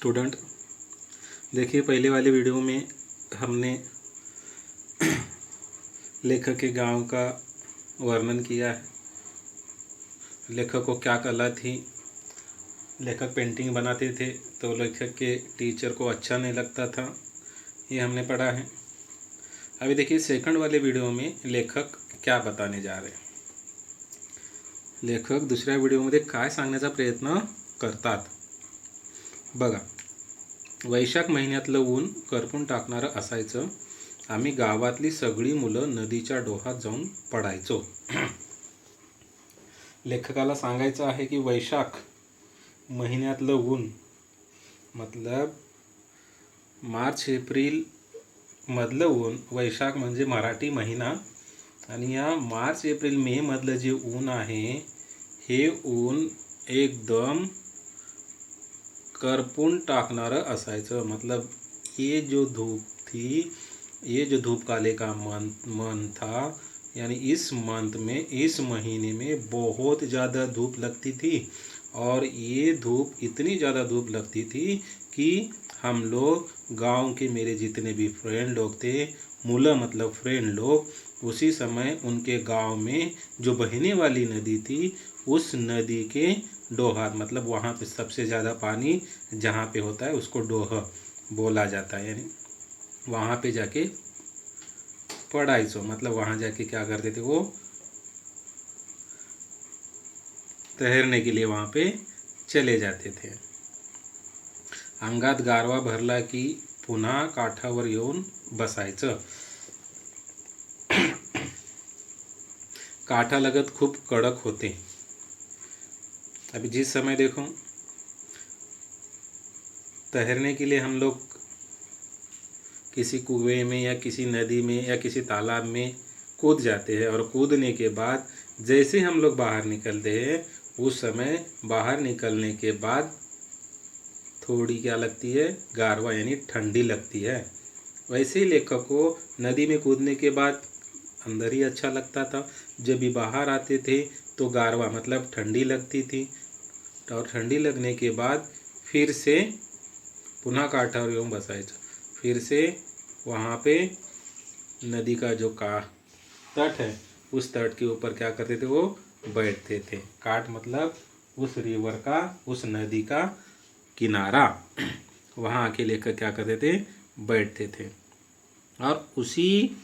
Student, देखिए पहले वाले वीडियो में हमने लेखक के गांव का वर्णन किया है। लेखक को क्या कला थी। लेखक पेंटिंग बनाते थे तो लेखक के टीचर को अच्छा नहीं लगता था, ये हमने पढ़ा है। अभी देखिए सेकंड वाले वीडियो में लेखक क्या बताने जा रहे हैं। लेखक दुसऱ्या व्हिडिओमध्ये काय सांगण्याचा प्रयत्न करतात बघा. वैशाख महिन्यातलं ऊन करपून टाकणारं असायचं. आम्ही गावातली सगळी मुलं नदीच्या डोहात जाऊन पडायचो. लेखकाला सांगायचं आहे की वैशाख महिन्यातलं ऊन मतलब मार्च एप्रिल मधलं ऊन, वैशाख म्हणजे मराठी महिना, आणि या मार्च एप्रिल मे मधलं जे ऊन आहे हे ऊन एकदम करपून टाकणारं असायचं. मतलब ये जो धूप थी, ये जो धूप काले का मंथ था, यानी इस मंथ में, इस महीने में बहुत ज़्यादा धूप लगती थी. और ये धूप इतनी ज़्यादा धूप लगती थी कि हम लोग गांव के मेरे जितने भी फ्रेंड लोग थे, मुलं मतलब फ्रेंड लोग, उसी समय उनके गांव में जो बहने वाली नदी थी उस नदी के डोहात, मतलब वहाँ पे सबसे ज़्यादा पानी जहाँ पे होता है उसको डोह बोला जाता है. यानी वहाँ पे जाके पढ़ाईचो, मतलब वहाँ जाके क्या करते थे, वो तैरने के लिए वहाँ पे चले जाते थे. अंगात गारवा भरला की पुन्हा काठावर येऊन बसायचं. काठालगत खूप कडक होते. अभी जिस समय देखो तैरने के लिए हम लोग किसी कुएं में या किसी नदी में या किसी तालाब में कूद जाते हैं, और कूदने के बाद जैसे हम लोग बाहर निकलते हैं उस समय बाहर निकलने के बाद थोड़ी क्या लगती है, गारवा यानी ठंडी लगती है. वैसे ही लेखक को नदी में कूदने के बाद अंदर ही अच्छा लगता था. जब भी बाहर आते थे तो गारवा मतलब ठंडी लगती थी, और ठंडी लगने के बाद फिर से पुनः काठावर येऊन बसायचं. फिर से वहाँ पे नदी का जो तट है उस तट के ऊपर क्या करते थे, वो बैठते थे. काट मतलब उस रिवर का, उस नदी का किनारा. वहाँ आके लेकर क्या करते थे, बैठते थे. और उसी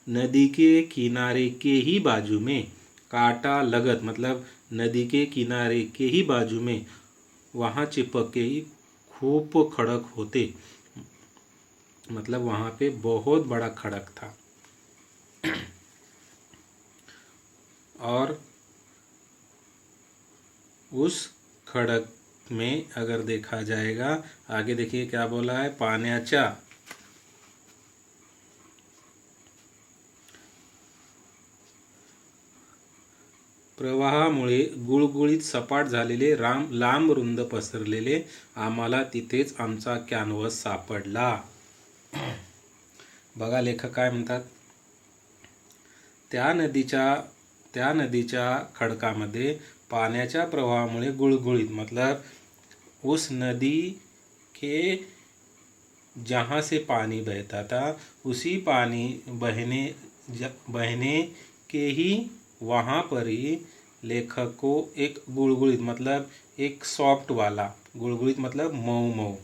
नदी के किनारे के ही बाजू में काटा लगत, मतलब नदी के किनारे के ही बाजू में वहाँ चिपक के ही खूब खड़क होते. मतलब वहाँ पे बहुत बड़ा खड़क था. और उस खड़क में अगर देखा जाएगा, आगे देखिए क्या बोला है, पाण्याच्या प्रवाहामुळे गुळगुळीत सपाट झालेले लांब रुंद पसरलेले आम्हाला तिथेच आमचा कॅनव्हास सापडला. बघा लेखक काय म्हणतात, त्या नदीच्या खडकामध्ये पाण्याच्या प्रवाहामुळे गुळगुळीत, मतलब उस नदी के जहाँ से पानी बहता था उसी पानी बहने के ही वहाँ पर ही लेखक को एक गुड़गुड़ित मतलब एक सॉफ्ट वाला, गुड़गुड़ित मतलब मऊ मऊ,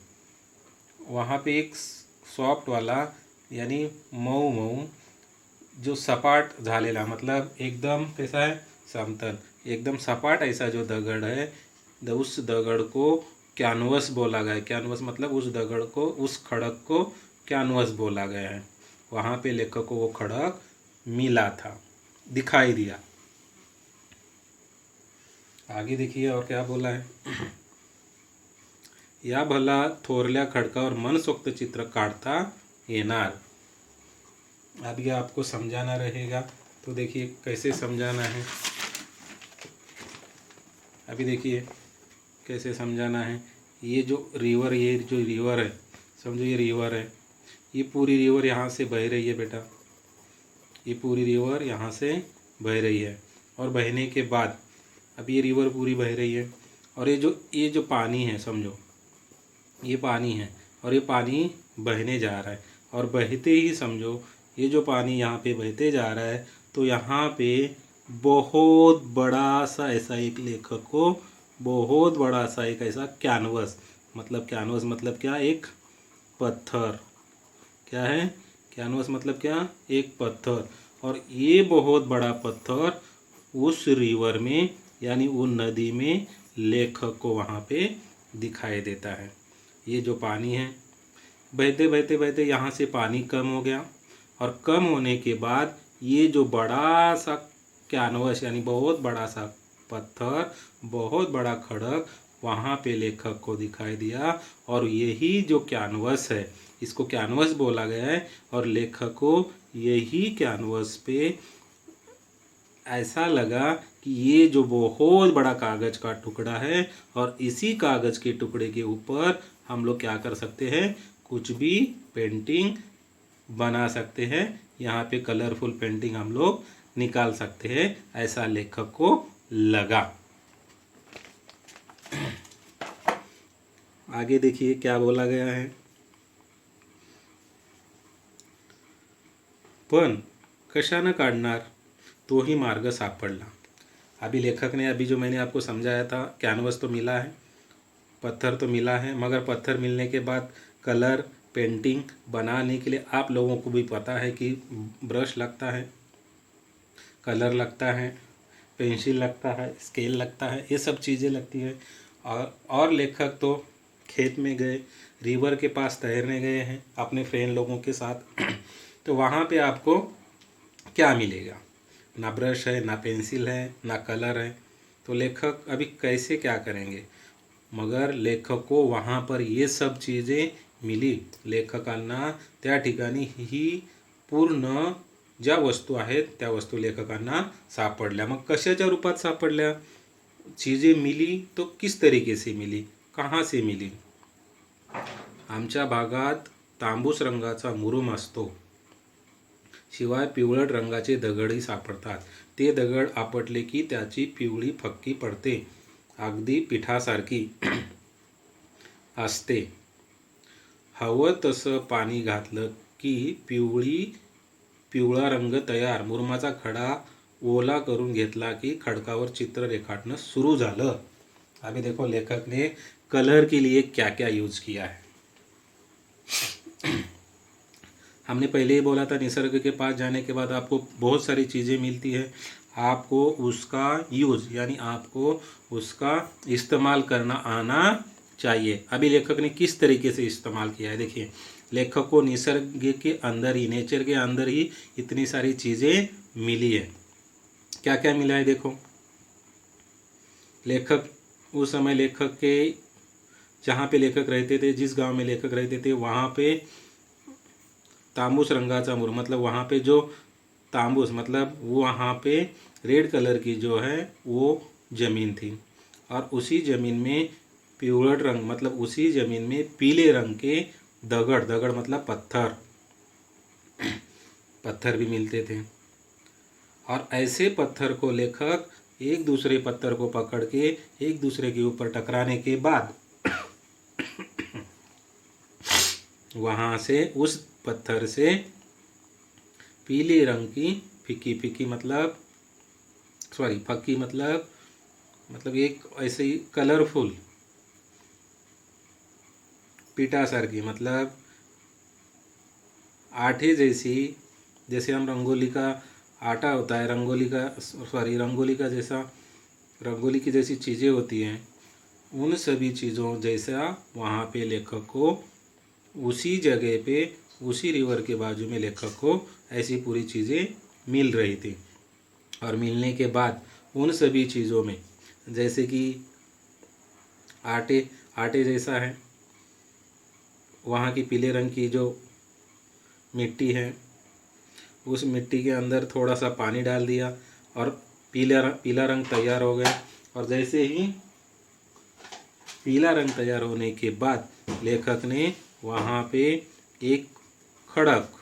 वहाँ पे एक सॉफ्ट वाला यानी मऊ मऊ जो सपाट झालेला, मतलब एकदम कैसा है, समतल, एकदम सपाट ऐसा जो दगड़ है, उस दगड़ को कैनवस बोला गया है. कैनवस मतलब उस दगड़ को, उस खड़क को कैनवस बोला गया है. वहाँ पे लेखक को वो खड़क मिला था, दिखाई दिया. आगे देखिए और क्या बोला है. या भला थोरल्या खडकावर मनसोक्त चित्र काढता येणार. अब ये आपको समझाना रहेगा, तो देखिए कैसे समझाना है. अभी देखिए कैसे समझाना है. ये जो रिवर है, समझो ये रिवर है, ये पूरी रिवर यहाँ से बह रही है बेटा, ये पूरी रिवर यहाँ से बह रही है. और बहने के बाद अब ये रिवर पूरी बह रही है, और ये जो पानी है, समझो ये पानी है और ये पानी बहने जा रहा है, और बहते ही समझो ये जो पानी यहाँ पे बहते जा रहा है, तो यहाँ पे बहुत बड़ा सा ऐसा एक लेखक को बहुत बड़ा सा एक ऐसा कैनवस, मतलब कैनवस मतलब क्या, एक पत्थर, क्या है कैनवस मतलब क्या, एक पत्थर। और ये बहुत बड़ा पत्थर उस रिवर में यानी वो नदी में लेखक को वहाँ पे दिखाई देता है। ये जो पानी है, बहते बहते बहते यहाँ से पानी कम हो गया, और कम होने के बाद ये जो बड़ा सा कैनवस यानी बहुत बड़ा सा पत्थर, बहुत बड़ा खड़क वहाँ पे लेखक को दिखाई दिया। और यही जो कैनवस है, इसको कैनवस बोला गया है, और लेखक को यही कैनवस पे ऐसा लगा कि ये जो बहुत बड़ा कागज़ का टुकड़ा है, और इसी कागज़ के टुकड़े के ऊपर हम लोग क्या कर सकते हैं, कुछ भी पेंटिंग बना सकते हैं। यहाँ पे कलरफुल पेंटिंग हम लोग निकाल सकते हैं, ऐसा लेखक को लगा। आगे देखिए क्या बोला गया है। पण कशानं काढणार, तोही मार्ग सापडला। अभी लेखक ने अभी जो मैंने आपको समझाया था, कैनवस तो मिला है, पत्थर तो मिला है, मगर पत्थर मिलने के बाद कलर पेंटिंग बनाने के लिए आप लोगों को भी पता है कि ब्रश लगता है, कलर लगता है, पेंसिल लगता है, स्केल लगता है, ये सब चीज़ें लगती है। और लेखक तो खेत में गए, रिवर के पास तैरने गए हैं अपने फ्रेंड लोगों के साथ तो वहाँ पे आपको क्या मिलेगा, ना ब्रश है, ना पेंसिल है, ना कलर है। तो लेखक अभी कैसे क्या करेंगे, मगर लेखक को वहाँ पर ये सब चीज़ें मिली। लेखकांना त्या ठिकाणी ही पूर्ण ज्या वस्तू आहेत त्या वस्तू लेखकांना सापडल्या। मग कशाच्या रूपात सापडल्या, चीज़ें मिली तो किस तरीके से मिली, कहाँ से मिली। आमच्या भागात तांबूस रंगाचा मुरुम असतो, शिवाय पिवळट रंगाचे दगडही सापडतात। ते दगड आपटले की त्याची पिवळी फक्की पडते, अगदी पिठासारखी असते। हवं तसं पाणी घातलं की पिवळा रंग तयार। मुरुमाचा खडा ओला करून घेतला की खडकावर चित्र रेखाटणं सुरू झालं। अभी देखो लेखक ने कलर के लिए क्या क्या यूज किया है। हमने पहले ही बोला था, निसर्ग के पास जाने के बाद आपको बहुत सारी चीज़ें मिलती है, आपको उसका यूज़ यानी आपको उसका इस्तेमाल करना आना चाहिए। अभी लेखक ने किस तरीके से इस्तेमाल किया है, देखिए लेखक को निसर्ग के अंदर ही, नेचर के अंदर ही इतनी सारी चीज़ें मिली है। क्या क्या मिला है देखो, लेखक उस समय लेखक के जहाँ पे लेखक रहते थे, जिस गांव में लेखक रहते थे, वहाँ पे तांबूस रंगाचा मुर मतलब वहाँ पे जो तांबूस मतलब वो वहाँ पे रेड कलर की जो है वो ज़मीन थी, और उसी ज़मीन में पिवळट रंग मतलब उसी ज़मीन में पीले रंग के दगड़ मतलब पत्थर भी मिलते थे। और ऐसे पत्थर को लेखक एक दूसरे पत्थर को पकड़ के एक दूसरे के ऊपर टकराने के बाद वहाँ से उस पत्थर से पीले रंग की फीकी मतलब फक्की मतलब एक ऐसे ही कलरफुल पीठासारखी मतलब आटे जैसी, जैसे हम रंगोली का आटा होता है, रंगोली की जैसी चीज़ें होती हैं, उन सभी चीज़ों जैसा वहाँ पे लेखक को उसी जगह पे उसी रिवर के बाजू में लेखक को ऐसी पूरी चीज़ें मिल रही थी। और मिलने के बाद उन सभी चीज़ों में जैसे कि आटे जैसा है, वहाँ की पीले रंग की जो मिट्टी है, उस मिट्टी के अंदर थोड़ा सा पानी डाल दिया और पीला रंग तैयार हो गया। और जैसे ही पीला रंग तैयार होने के बाद लेखक ने वहाँ पे एक खड़क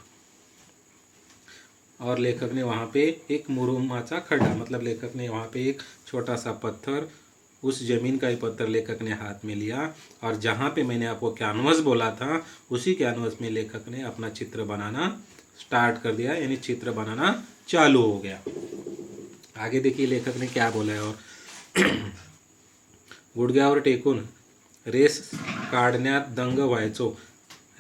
और लेखक ने वहाँ पे एक मुरुमाचा खड्डा मतलब लेखक ने वहाँ पे एक छोटा सा पत्थर उस ज़मीन का ही पत्थर लेखक ने हाथ में लिया और जहाँ पे मैंने आपको कैनवस बोला था उसी कैनवस में लेखक ने अपना चित्र बनाना स्टार्ट कर दिया, यानी चित्र बनाना चालू हो गया। आगे देखिए लेखक ने क्या बोला है। और गुडघ्यावर टेकून रेस काढण्यात दंग व्हायचो,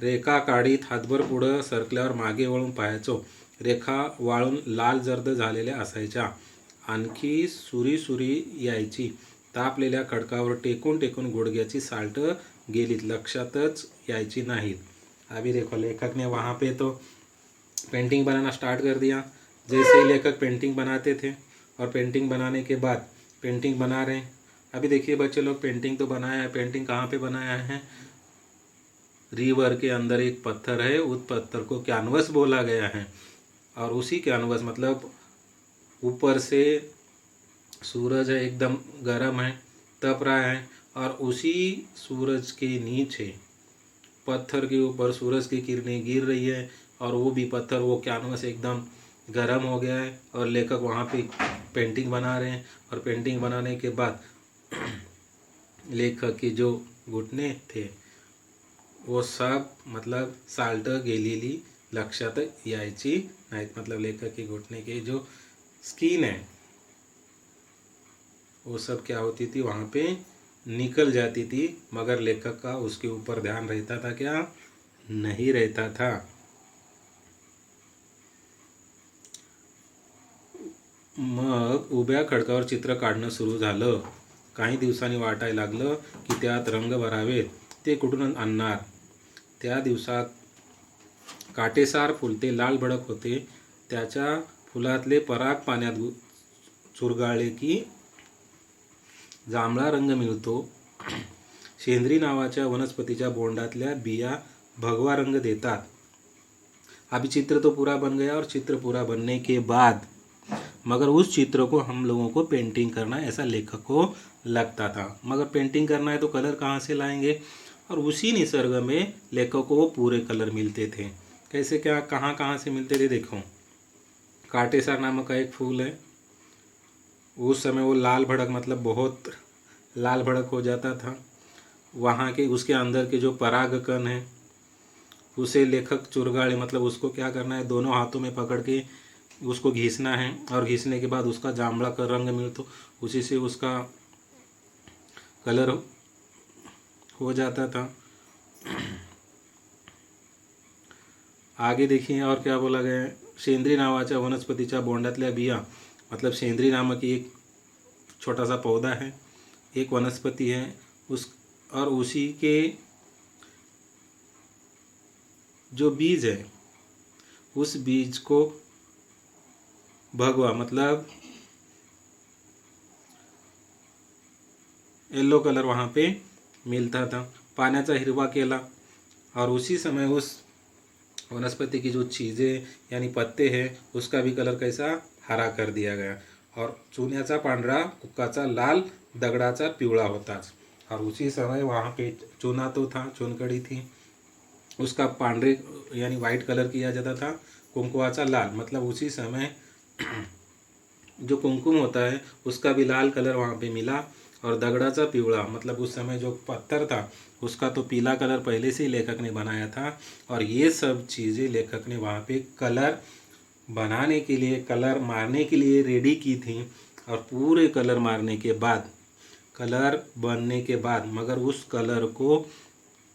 रेखा काढीत हातभर पुढं सरकल्यावर मागे वळून पाहायचो, रेखा वाळून लाल जर्द झालेल्या असायच्या, आणखी सुरी यायची, तापलेल्या खडकावर टेकून टेकून गुडघ्याची साल्ट गेलीत, लक्षातच यायची नाहीत। अभी देखो लेखक ने वहाँ पे तो पेंटिंग बनाना स्टार्ट कर दिया। जैसे ही लेखक पेंटिंग बनाते थे और पेंटिंग बनाने के बाद पेंटिंग बना रहे हैं। अभी देखिए बच्चे लोग पेंटिंग तो बनाया है, पेंटिंग कहाँ पे बनाया है, रिवर के अंदर एक पत्थर है, उस पत्थर को कैनवस बोला गया है। और उसी कैनवस मतलब ऊपर से सूरज है, एकदम गर्म है, तप रहा है, और उसी सूरज के नीचे पत्थर के ऊपर सूरज की किरणें गिर रही है, और वो भी पत्थर, वो कैनवस एकदम गर्म हो गया है, और लेखक वहाँ पे पेंटिंग बना रहे हैं। और पेंटिंग बनाने के बाद लेखक के जो घुटने थे वो सब मतलब साल्ट गेलेली लक्षात यायची नाहीत, मतलब लेखक के घुटने के जो स्किन है वो सब क्या होती थी, वहाँ पे निकल जाती थी, मगर लेखक का उसके ऊपर ध्यान रहता था क्या, नहीं रहता था। मग उभ्या खडकावर चित्र काढणं सुरू झालं। काही दिवसांनी वाटायला लागलं की त्यात रंग भरावेत, ते कुठून आणणार। त्या दिवसात काटेसार फुलते लाल भडक होते, त्याच्या फुलातले पराग पाण्यात चुरगाळले की जांभळा रंग मिळतो। शेंद्री नावाच्या वनस्पतीच्या बोंडातल्या बिया भगवा रंग देतात। अभी चित्र तो पूरा बन गया, और चित्र पूरा बनने के बाद मगर उस चित्र को हम लोगों को पेंटिंग करना है, ऐसा लेखक को लगता था। मगर पेंटिंग करना है तो कलर कहाँ से लाएंगे, और उसी निसर्ग में लेखक को वो पूरे कलर मिलते थे। कैसे क्या, कहाँ कहाँ से मिलते थे, देखो काटेसार नामक का एक फूल है, उस समय वो लाल भड़क मतलब बहुत लाल भड़क हो जाता था। वहाँ के उसके अंदर के जो पराग कण है उसे लेखक चुरगाड़े, मतलब उसको क्या करना है, दोनों हाथों में पकड़ के उसको घिसना है, और घिसने के बाद उसका जांभला का रंग मिल तो उसी से उसका कलर हो जाता था। आगे देखिए और क्या बोला गया है। शेंद्री नावाच्या वनस्पतीच्या बोंडातल्या बिया, मतलब शेंद्री नामक एक छोटा सा पौधा है, एक वनस्पति है, उस और उसी के जो बीज है उस बीज को भगवा मतलब येलो कलर वहाँ पे मिलता था, पाण्याचा हिरवा केला, और उसी समय उस वनस्पति की जो चीज़ें यानी पत्ते हैं उसका भी कलर कैसा हरा कर दिया गया, और चुन्याचा पांढरा, कुक्काचा लाल, दगडाचा पिवळा होताच। और उसी समय वहाँ पे चूना तो था, चुनकड़ी थी, उसका पांढरे यानी वाइट कलर किया जाता था, कुंकुवाचा लाल मतलब उसी समय जो कुमकुम होता है उसका भी लाल कलर वहाँ पे मिला, और दगड़ाचा पिवड़ा मतलब उस समय जो पत्थर था उसका तो पीला कलर पहले से ही लेखक ने बनाया था। और ये सब चीज़ें लेखक ने वहाँ पे कलर बनाने के लिए, कलर मारने के लिए रेडी की थी। और पूरे कलर मारने के बाद, कलर बनने के बाद, मगर उस कलर को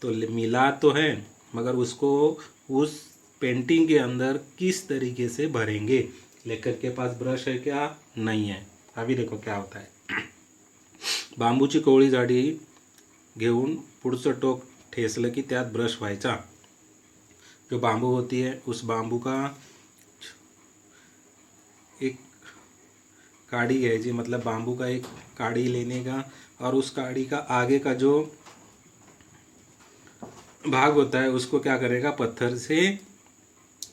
तो मिला तो है, मगर उसको उस पेंटिंग के अंदर किस तरीके से भरेंगे। लेखक के पास ब्रश है क्या, नहीं है। अभी देखो क्या होता है। बांबूची कोवळी जाडी घेऊन पुढचं टोक ठेसलं की त्यात ब्रश व्हायचा। जो बांबू होती है उस बांबू का एक काड़ी घ्यायची, मतलब बांबू का एक काड़ी लेने का, और उस काड़ी का आगे का जो भाग होता है उसको क्या करेगा, पत्थर से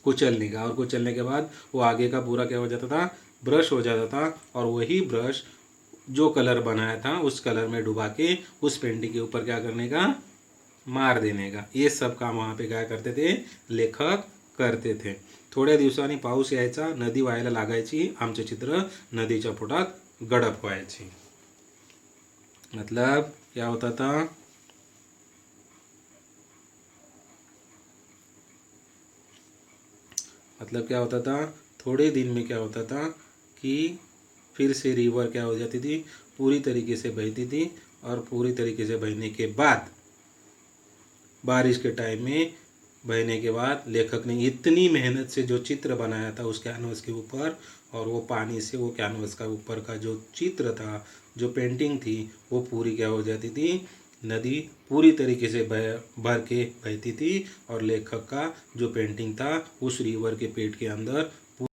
कुचलने का, और कुचलने के बाद वो आगे का पूरा क्या हो जाता था, ब्रश हो जाता था। और वही ब्रश जो कलर बनाया था उस कलर में डुबा के उस पेंटिंग के ऊपर क्या करने का, मार देने का। ये सब काम वहाँ पे क्या करते थे, लेखक करते थे। थोड्या दिवसांनी पाऊस यायचा, नदी व्हायला लागायची, आमचे चित्र नदीच्या पोटात गडप व्हायची। मतलब क्या होता था, मतलब क्या होता था, थोड़े दिन में क्या होता था कि फिर से रिवर क्या हो जाती थी, पूरी तरीके से बहती थी। और पूरी तरीके से बहने के बाद, बारिश के टाइम में बहने के बाद, लेखक ने इतनी मेहनत से जो चित्र बनाया था उस कैनवस के ऊपर, और वो पानी से वो कैनवस का ऊपर का जो चित्र था, जो पेंटिंग थी, वो पूरी क्या हो जाती थी, नदी पूरी तरीके से भर के बहती थी। और लेखक का जो पेंटिंग था उस रिवर के पेट के अंदर